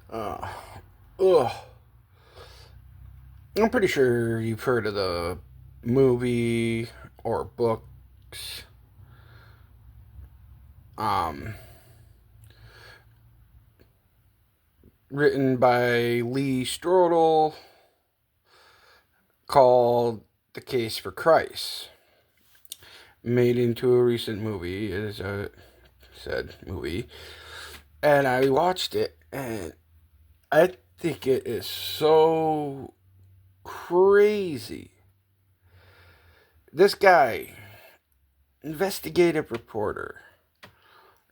Uh, ugh. I'm pretty sure you've heard of the movie or books um, written by Lee Strobel called The Case for Christ. Made into a recent movie, as a said movie. And I watched it, and I think it is so crazy. This guy, investigative reporter,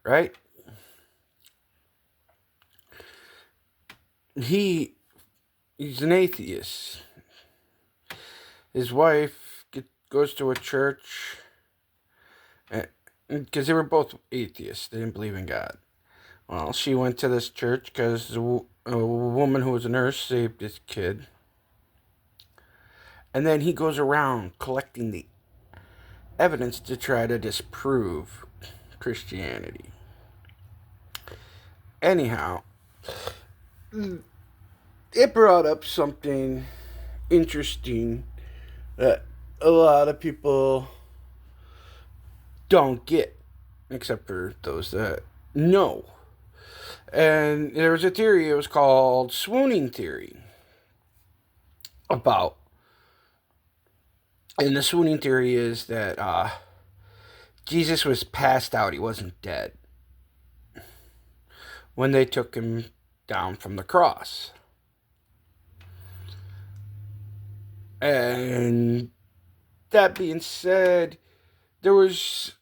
right? He he's an atheist. His wife goes to a church because they were both atheists. They didn't believe in God. Well, she went to this church because a woman who was a nurse saved his kid. And then he goes around collecting the evidence to try to disprove Christianity. Anyhow, it brought up something interesting that a lot of people don't get, except for those that know. And there was a theory, it was called swooning theory, about. And the swooning theory is that Jesus was passed out, he wasn't dead when they took him down from the cross. And that being said, there was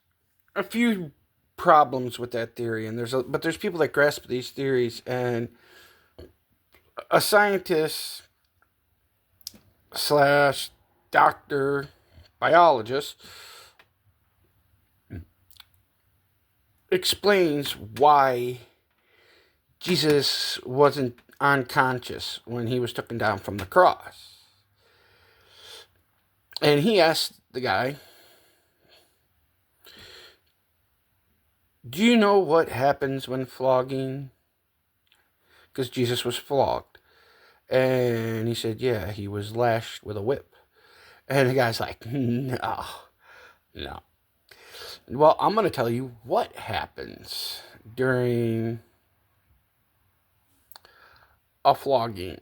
a few problems with that theory, and but there's people that grasp these theories, and a scientist slash doctor biologist explains why Jesus wasn't unconscious when he was taken down from the cross. And he asked the guy, do you know what happens when flogging? Because Jesus was flogged. And he said, yeah, he was lashed with a whip. And the guy's like, no. Well, I'm going to tell you what happens during a flogging.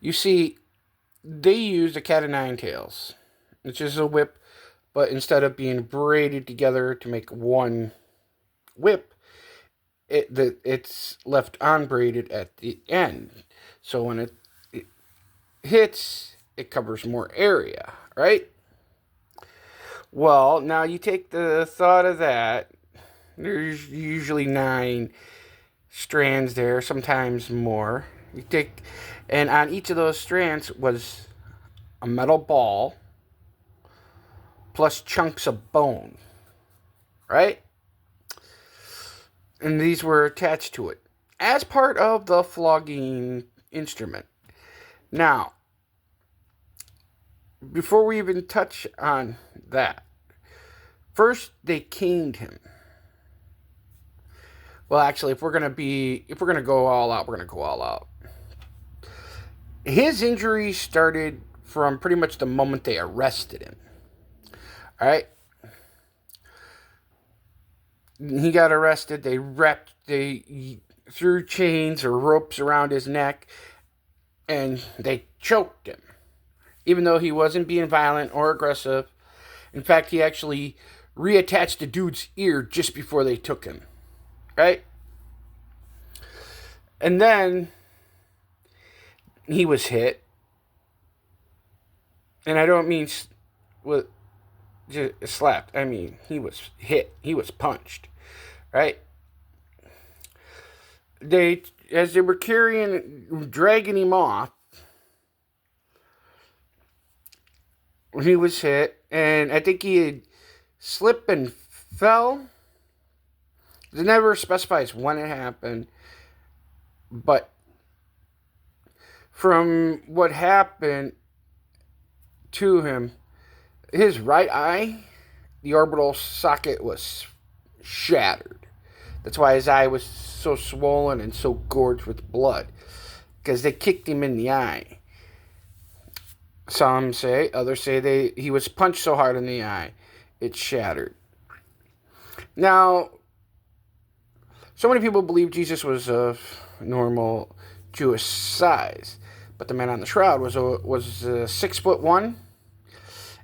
You see, they used a cat of nine tails, which is a whip, but instead of being braided together to make one whip, it's left unbraided at the end. So when it hits, it covers more area, right? Well, now you take the thought of that. There's usually 9 strands there, sometimes more. You take, and on each of those strands was a metal ball plus chunks of bone, right? And these were attached to it as part of the flogging instrument. Now, before we even touch on that, first they caned him. Well, actually, if we're gonna go all out, we're gonna go all out. His injuries started from pretty much the moment they arrested him. All right, he got arrested. They threw chains or ropes around his neck, and they choked him, even though he wasn't being violent or aggressive. In fact, he actually reattached the dude's ear just before they took him. Right? And then he was hit. And I don't mean with just slapped. I mean, he was hit. He was punched. Right? As they were dragging him off, he was hit, and I think he had slipped and fell. It never specifies when it happened, but from what happened to him, his right eye, the orbital socket was shattered. That's why his eye was so swollen and so gorged with blood, because they kicked him in the eye. Some say, others say he was punched so hard in the eye, it shattered. Now, so many people believe Jesus was of normal Jewish size, but the man on the shroud was 6'1",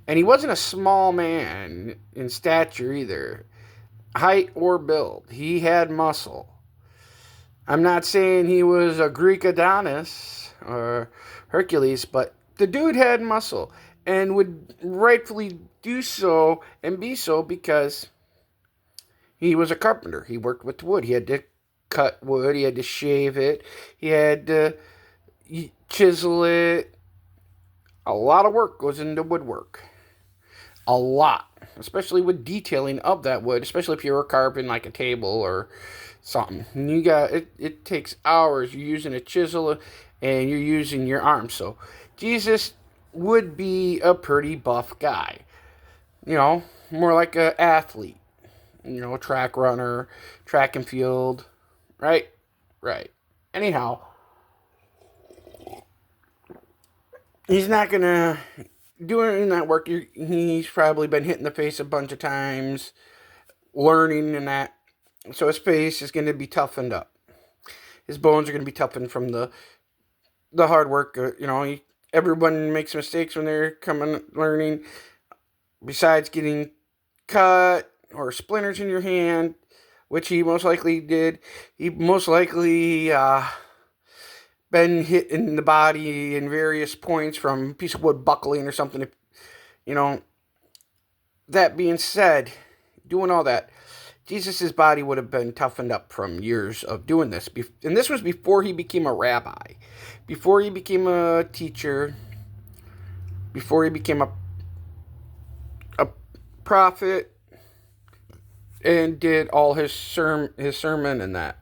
and he wasn't a small man in stature either, height or build. He had muscle. I'm not saying he was a Greek Adonis or Hercules, but the dude had muscle and would rightfully do so and be so because he was a carpenter. He worked with wood. He had to cut wood. He had to shave it. He had to chisel it. A lot of work goes into woodwork. A lot. Especially with detailing of that wood. Especially if you're carving like a table or something. And it takes hours. You're using a chisel and you're using your arms. So Jesus would be a pretty buff guy. More like an athlete. Track runner, track and field, right? Right. Anyhow, he's not going to do any of that work. He's probably been hit in the face a bunch of times, learning and that. So his face is going to be toughened up. His bones are going to be toughened from the hard work. Everyone makes mistakes when they're learning. Besides getting cut or splinters in your hand, which he most likely did. He most likely been hit in the body in various points from a piece of wood buckling or something. That being said, doing all that, Jesus' body would have been toughened up from years of doing this. And this was before he became a rabbi, before he became a teacher, before he became a prophet, and did all his sermon and that.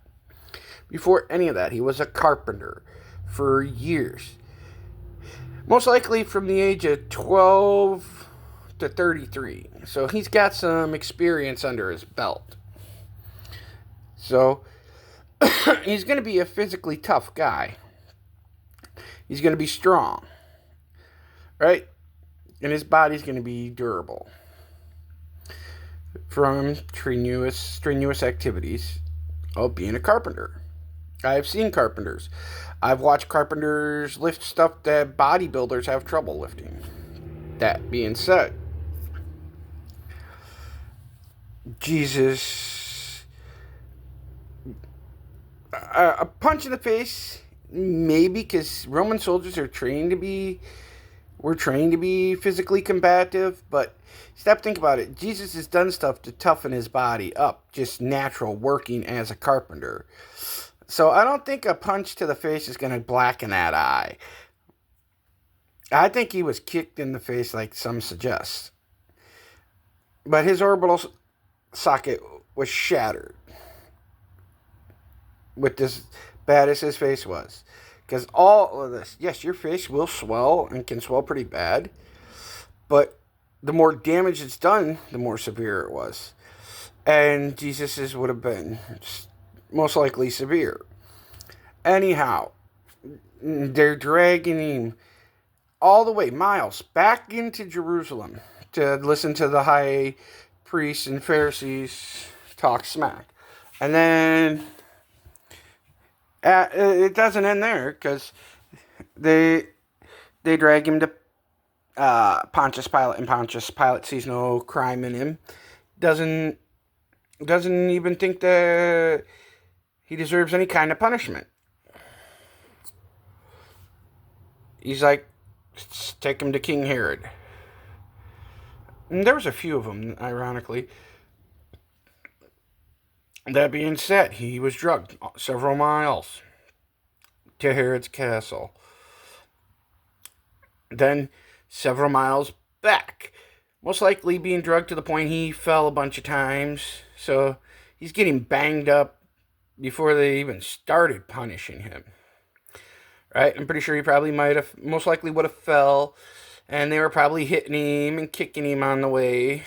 Before any of that, he was a carpenter for years. Most likely from the age of 12 to 33. So he's got some experience under his belt. So he's going to be a physically tough guy. He's going to be strong. Right? And his body's going to be durable. From strenuous activities of being a carpenter. I've seen carpenters. I've watched carpenters lift stuff that bodybuilders have trouble lifting. That being said, Jesus, a punch in the face, maybe, because Roman soldiers were trained to be physically combative, but think about it. Jesus has done stuff to toughen his body up, just natural working as a carpenter. So I don't think a punch to the face is going to blacken that eye. I think he was kicked in the face like some suggest. But his orbital socket was shattered with as bad as his face was. Because all of this, yes, your face will swell and can swell pretty bad. But the more damage it's done, the more severe it was. And Jesus's would have been most likely severe. Anyhow, they're dragging him all the way, miles, back into Jerusalem to listen to the high priests and Pharisees talk smack. And then it doesn't end there, because they drag him to Pontius Pilate, and Pontius Pilate sees no crime in him. Doesn't even think that he deserves any kind of punishment. He's like, take him to King Herod. And there was a few of them, ironically. That being said, he was drugged several miles to Herod's castle. Then several miles back. Most likely being drugged to the point he fell a bunch of times. So he's getting banged up before they even started punishing him. Right? I'm pretty sure he probably most likely would have fell. And they were probably hitting him and kicking him on the way.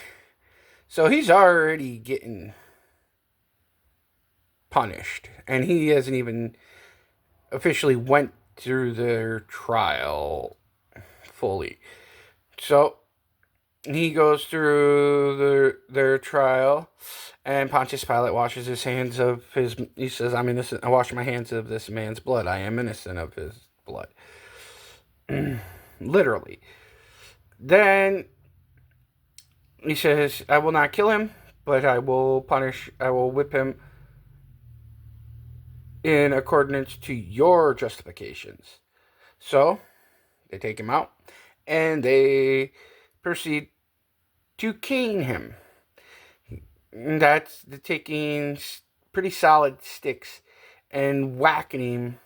So he's already getting punished. And he hasn't even officially went through their trial fully. So he goes through their trial, and Pontius Pilate washes his hands of his. He says, "I'm innocent. I wash my hands of this man's blood. I am innocent of his blood." Literally. Then he says, "I will not kill him, but I will whip him in accordance to your justifications." So they take him out, and they proceed to cane him. That's the taking pretty solid sticks and whacking him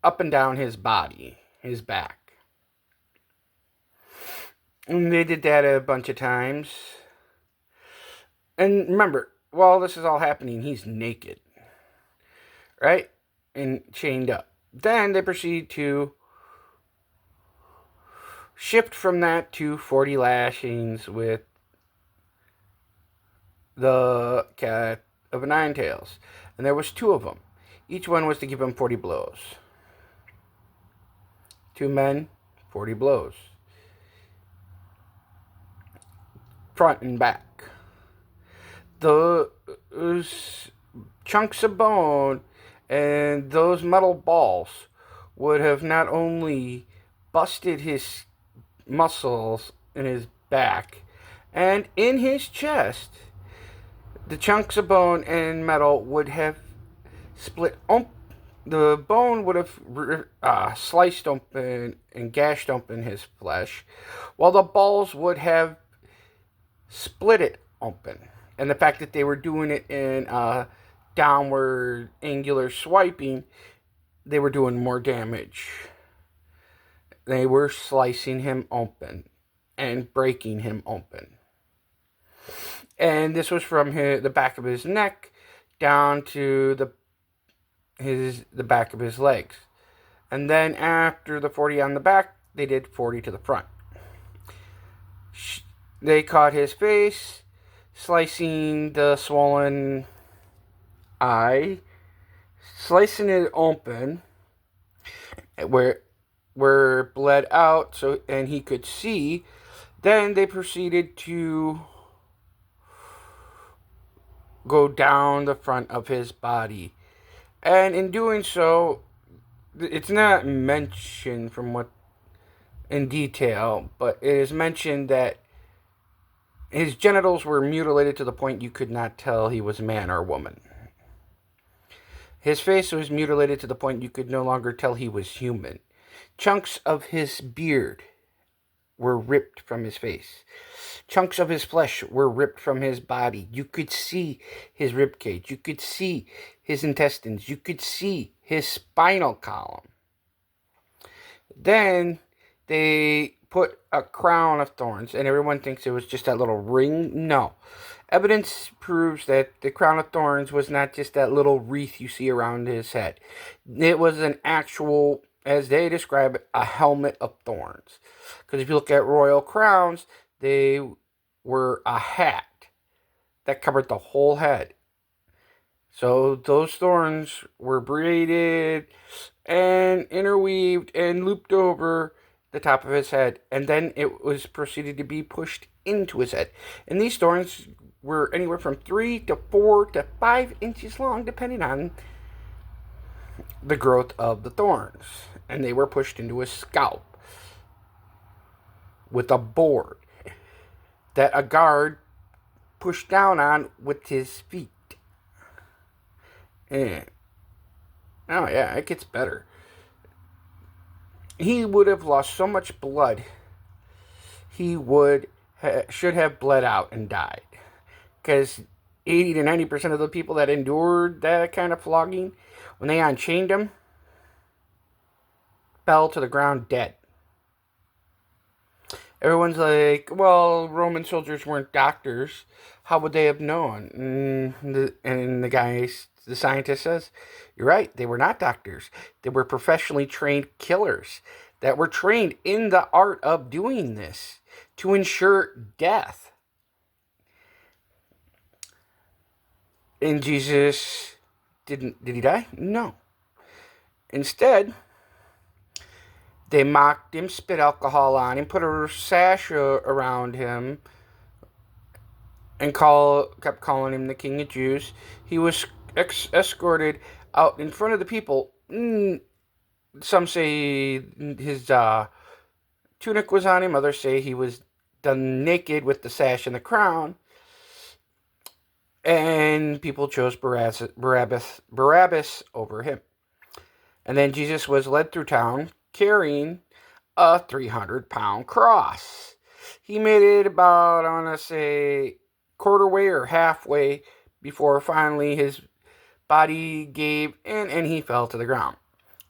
up and down his body, his back. And they did that a bunch of times. And remember, while this is all happening, he's naked, right? And chained up. Then they proceed to shift from that to 40 lashings with the cat of nine tails. And there was 2 of them. Each one was to give him 40 blows. 2 men, 40 blows. Front and back. Those chunks of bone and those metal balls would have not only busted his muscles in his back and in his chest, the chunks of bone and metal would have split the bone would have sliced open and gashed open his flesh, while the balls would have split it open. And the fact that they were doing it in downward angular swiping, they were doing more damage. They were slicing him open and breaking him open. And this was from the back of his neck down to the back of his legs. And then after the 40 on the back, they did 40 to the front. They caught his face, slicing the swollen eye, slicing it open where it bled out, and he could see. Then they proceeded to go down the front of his body. And in doing so, it's not mentioned in detail, but it is mentioned that his genitals were mutilated to the point you could not tell he was man or woman. His face was mutilated to the point you could no longer tell he was human. Chunks of his beard were ripped from his face. Chunks of his flesh were ripped from his body. You could see his ribcage. You could see his intestines. You could see his spinal column. Then they put a crown of thorns, and everyone thinks it was just that little ring. No. Evidence proves that the crown of thorns was not just that little wreath you see around his head. It was an actual, as they describe it, a helmet of thorns. Because if you look at royal crowns, they were a hat that covered the whole head. So those thorns were braided and interweaved and looped over the top of his head, and then it was proceeded to be pushed into his head. And these thorns were anywhere from 3 to 4 to 5 inches long, depending on the growth of the thorns. And they were pushed into his scalp with a board that a guard pushed down on with his feet. And oh yeah, it gets better. He would have lost so much blood, he should have bled out and died. Because 80 to 90% of the people that endured that kind of flogging, when they unchained him, fell to the ground dead. Everyone's like, well, Roman soldiers weren't doctors. How would they have known? And the scientist says, you're right, they were not doctors. They were professionally trained killers that were trained in the art of doing this to ensure death. And Jesus Did he die? No. Instead, they mocked him, spit alcohol on him, put a sash around him, and kept calling him the King of Jews. He was escorted out in front of the people. Some say his tunic was on him. Others say he was done naked with the sash and the crown. And people chose Barabbas over him. And then Jesus was led through town carrying a 300-pound cross. He made it about, I want to say, quarter way or halfway before finally his body gave in and he fell to the ground.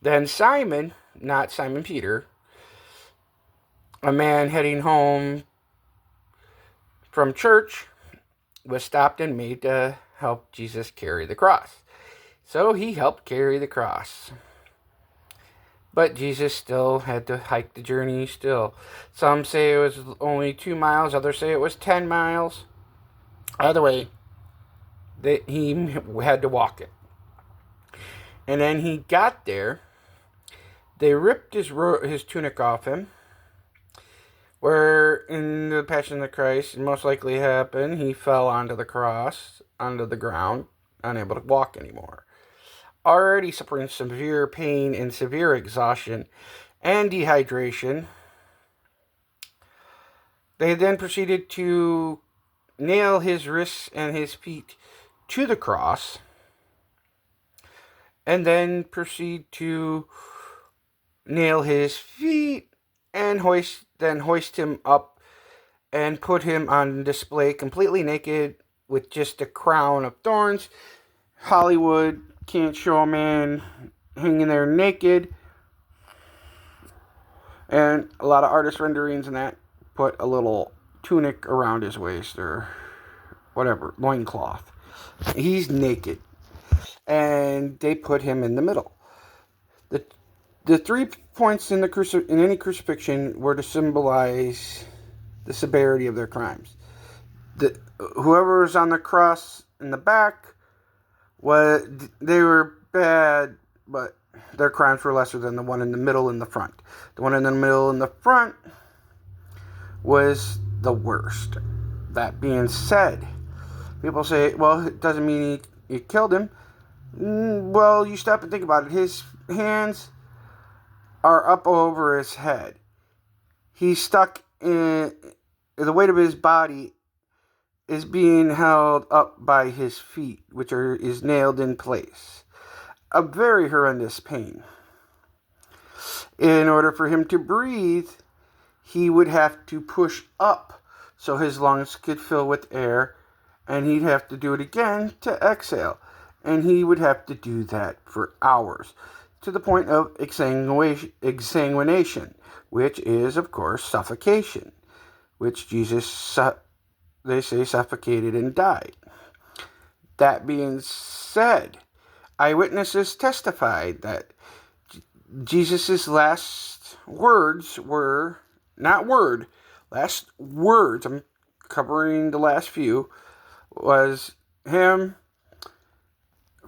Then Simon, not Simon Peter, a man heading home from church, was stopped and made to help Jesus carry the cross. So he helped carry the cross. But Jesus still had to hike the journey still. Some say it was only 2 miles. Others say it was 10 miles. Either way, he had to walk it. And then he got there. They ripped his tunic off him. Where in the Passion of the Christ, it most likely happened, he fell onto the cross, onto the ground, unable to walk anymore. Already suffering severe pain and severe exhaustion and dehydration, they then proceeded to nail his wrists and his feet to the cross, and then proceed to nail his feet and hoist him up and put him on display completely naked with just a crown of thorns. Hollywood can't show a man hanging there naked. And a lot of artist renderings and that put a little tunic around his waist or whatever, loincloth. He's naked. And they put him in the middle. The 3 points in any crucifixion were to symbolize the severity of their crimes. Whoever was on the cross in the back, they were bad, but their crimes were lesser than the one in the middle and the front. The one in the middle and the front was the worst. That being said, people say, well, it doesn't mean he killed him. Well, you stop and think about it. His hands are up over his head. He's stuck in the weight of his body is being held up by his feet, which is nailed in place. A very horrendous pain. In order for him to breathe, he would have to push up so his lungs could fill with air, and he'd have to do it again to exhale. And he would have to do that for hours, to the point of exsanguination, which is, of course, suffocation, which Jesus, they say, suffocated and died. That being said, eyewitnesses testified that Jesus' last words were, last words, I'm covering the last few, was him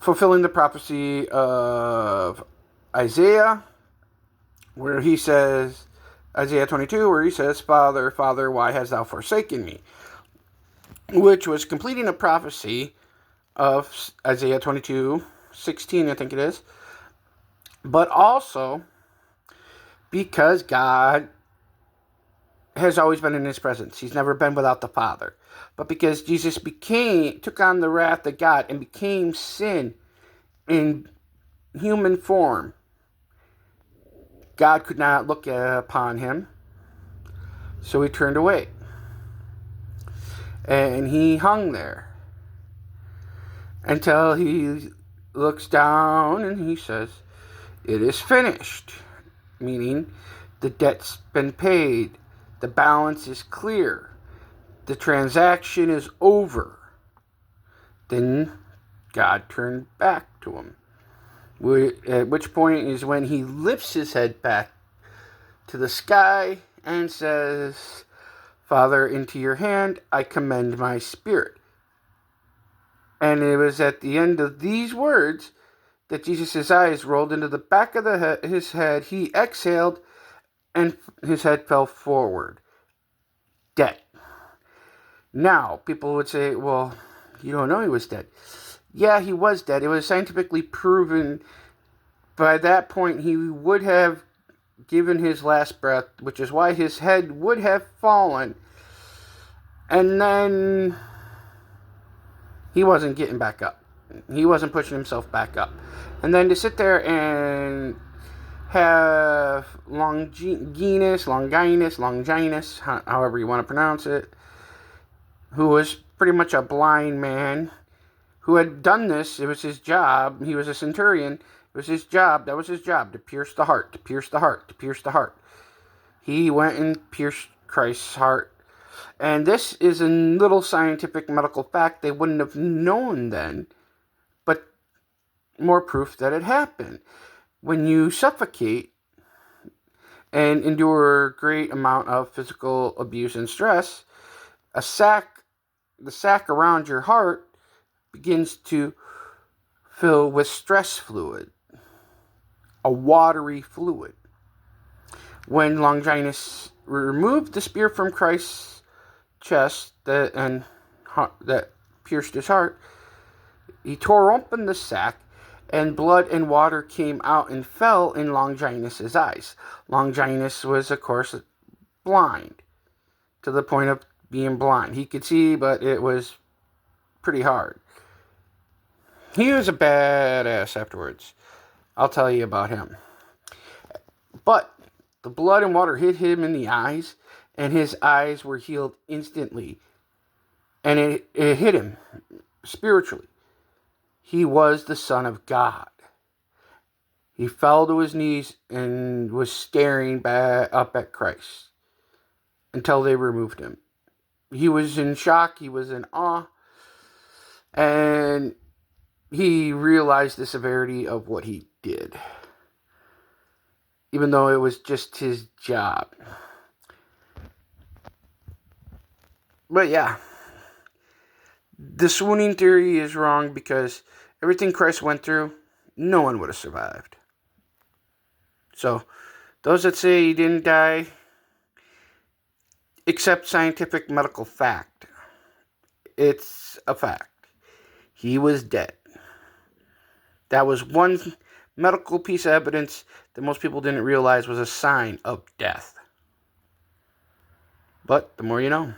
fulfilling the prophecy of Isaiah, where he says, Isaiah 22, where he says, Father, Father, why hast thou forsaken me? Which was completing a prophecy of Isaiah 22:16, I think it is. But also because God has always been in his presence. He's never been without the Father. But because Jesus took on the wrath of God and became sin in human form, God could not look upon him, so he turned away. And he hung there until he looks down and he says, "It is finished," meaning the debt's been paid, the balance is clear, the transaction is over. Then God turned back to him. At which point is when he lifts his head back to the sky and says, "Father, into your hand I commend my spirit." And it was at the end of these words that Jesus' eyes rolled into the back of his head. He exhaled, and his head fell forward. Dead. Now, people would say, well, you don't know he was dead. Yeah, he was dead. It was scientifically proven. By that point, he would have given his last breath, which is why his head would have fallen. And then he wasn't getting back up. He wasn't pushing himself back up. And then to sit there and have Longinus, however you want to pronounce it, who was pretty much a blind man, who had done this. It was his job. He was a centurion. It was his job. That was his job, to pierce the heart, to pierce the heart, to pierce the heart. He went and pierced Christ's heart. And this is a little scientific medical fact they wouldn't have known then, but more proof that it happened. When you suffocate and endure a great amount of physical abuse and stress, the sac around your heart begins to fill with stress fluid, a watery fluid. When Longinus removed the spear from Christ's chest that pierced his heart, he tore open the sac, and blood and water came out and fell in Longinus' eyes. Longinus was, of course, blind, to the point of being blind. He could see, but it was pretty hard. He was a badass afterwards. I'll tell you about him. But the blood and water hit him in the eyes, and his eyes were healed instantly. And it hit him spiritually. He was the Son of God. He fell to his knees and was staring back up at Christ until they removed him. He was in shock. He was in awe. And he realized the severity of what he did, even though it was just his job. But yeah, the swooning theory is wrong because everything Christ went through, no one would have survived. So, those that say he didn't die, accept scientific medical fact. It's a fact. He was dead. That was one medical piece of evidence that most people didn't realize was a sign of death. But the more you know.